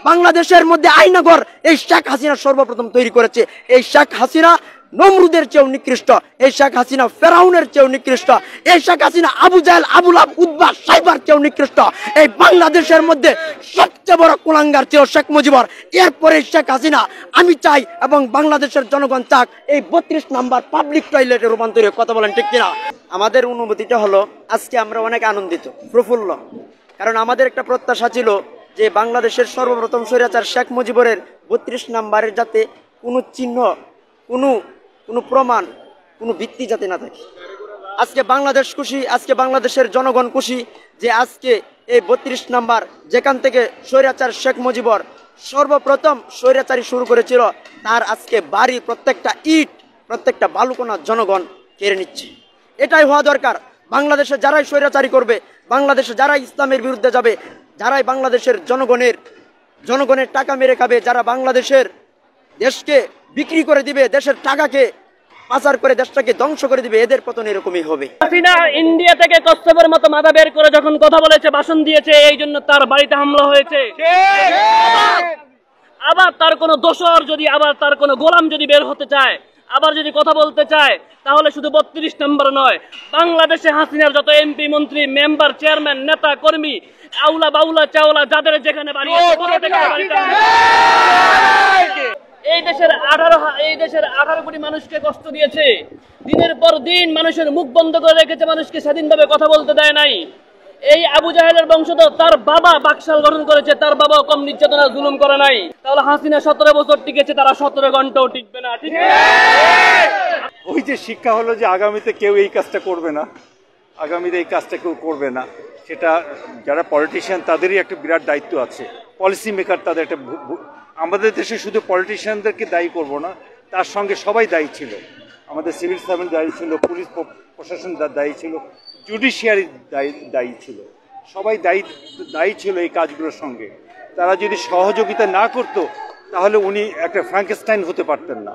বাংলাদেশের মধ্যে আইনগর এই শেখ হাসিনা সর্বপ্রথম তৈরি করেছে। এই শেখ হাসিনা নমরুদের চেয়েও নিকৃষ্ট, এই শেখ হাসিনা ফেরাউনের চেয়েও নিকৃষ্ট, এই শেখ হাসিনা আবু জাহেল আবু লাহাব উতবা সাইবার চেয়েও নিকৃষ্ট। এই বাংলাদেশের মধ্যে সবচেয়ে বড় কুলাঙ্গার ছিল শেখ মুজিবর। এরপরে শেখ হাসিনা আমি চাই এবং বাংলাদেশের জনগণ চাক এই 32 নাম্বার পাবলিক টয়লেটে রূপান্তরে। কথা বলেন ঠিক কিনা? আমাদের অনুভূতিটা হলো আজকে আমরা অনেক আনন্দিত প্রফুল্ল, কারণ আমাদের একটা প্রত্যাশা ছিল যে বাংলাদেশের সর্বপ্রথম স্বৈরাচার শেখ মুজিবরের 32 নাম্বারের যাতে কোনো চিহ্ন, কোনো প্রমাণ, কোনো ভিত্তি যাতে না থাকে। আজকে বাংলাদেশ খুশি, আজকে বাংলাদেশের জনগণ খুশি যে আজকে এই 32 নাম্বার যেখান থেকে স্বৈরাচার শেখ মুজিবর সর্বপ্রথম স্বৈরাচারী শুরু করেছিল, তার আজকে বাড়ি প্রত্যেকটা ইট, প্রত্যেকটা বালুকণা জনগণ কেড়ে নিচ্ছে। এটাই হওয়া দরকার। বাংলাদেশে যারাই স্বৈরাচারী করবে, বাংলাদেশে যারাই ইসলামের বিরুদ্ধে যাবে, যারাই বাংলাদেশের জনগণের টাকা মেরে খাবে, যারা বাংলাদেশের দেশকে বিক্রি করে দিবে, দেশের টাকাকে পাচার করে দেশটাকে ধ্বংস করে দিবে, এদের পতন এরকমই হবে। হাসিনা ইন্ডিয়া থেকে কচ্ছপের মতো মাথা বের করে যখন কথা বলেছে, ভাষণ দিয়েছে, এই জন্য তার বাড়িতে হামলা হয়েছে। আবার তার কোনো দোসর যদি, আবার তার কোনো গোলাম যদি বের হতে চায়, আবার যদি কথা বলতে চায়, তাহলে শুধু 32 নম্বর নয়, বাংলাদেশে হাসিনার যত এমপি মন্ত্রী মেম্বার চেয়ারম্যান নেতা কর্মী আউলা বাউলা চাওলা যাদের যেখানে বাড়ি এই দেশের 18 কোটি মানুষকে কষ্ট দিয়েছে, দিনের পর দিন মানুষের মুখ বন্ধ করে রেখেছে, মানুষকে স্বাধীনভাবে কথা বলতে দেয় নাই। এই আবু জাহেলের বংশধর তার বাবা বাকশাল গঠন করেছে, তার বাবাও কম নির্যাতনা জুলুম করে নাই। তাহলে হাসিনা 17 বছর টিকেছে, তারা 17 ঘন্টাও টিকবে না। ঠিক ওই যে শিক্ষা হলো যে আগামীতে কেউ এই কাজটা করবে না, আগামীতে এই কাজটা কেউ করবে না। সেটা যারা পলিটিশিয়ান তাদেরই একটা বিরাট দায়িত্ব আছে, পলিসি মেকার তাদের একটা। আমাদের দেশে শুধু পলিটিশিয়ানদেরকে দায়ী করব না, তার সঙ্গে সবাই দায়ী ছিল। আমাদের সিভিল সার্ভেন্ট দায়ী ছিল, পুলিশ প্রশাসন দায়ী ছিল, জুডিশিয়ারি দায়ী ছিল, সবাই দায়ী ছিল এই কাজগুলোর সঙ্গে। তারা যদি সহযোগিতা না করতো তাহলে উনি একটা ফ্রাঙ্কেনস্টাইন হতে পারতেন না।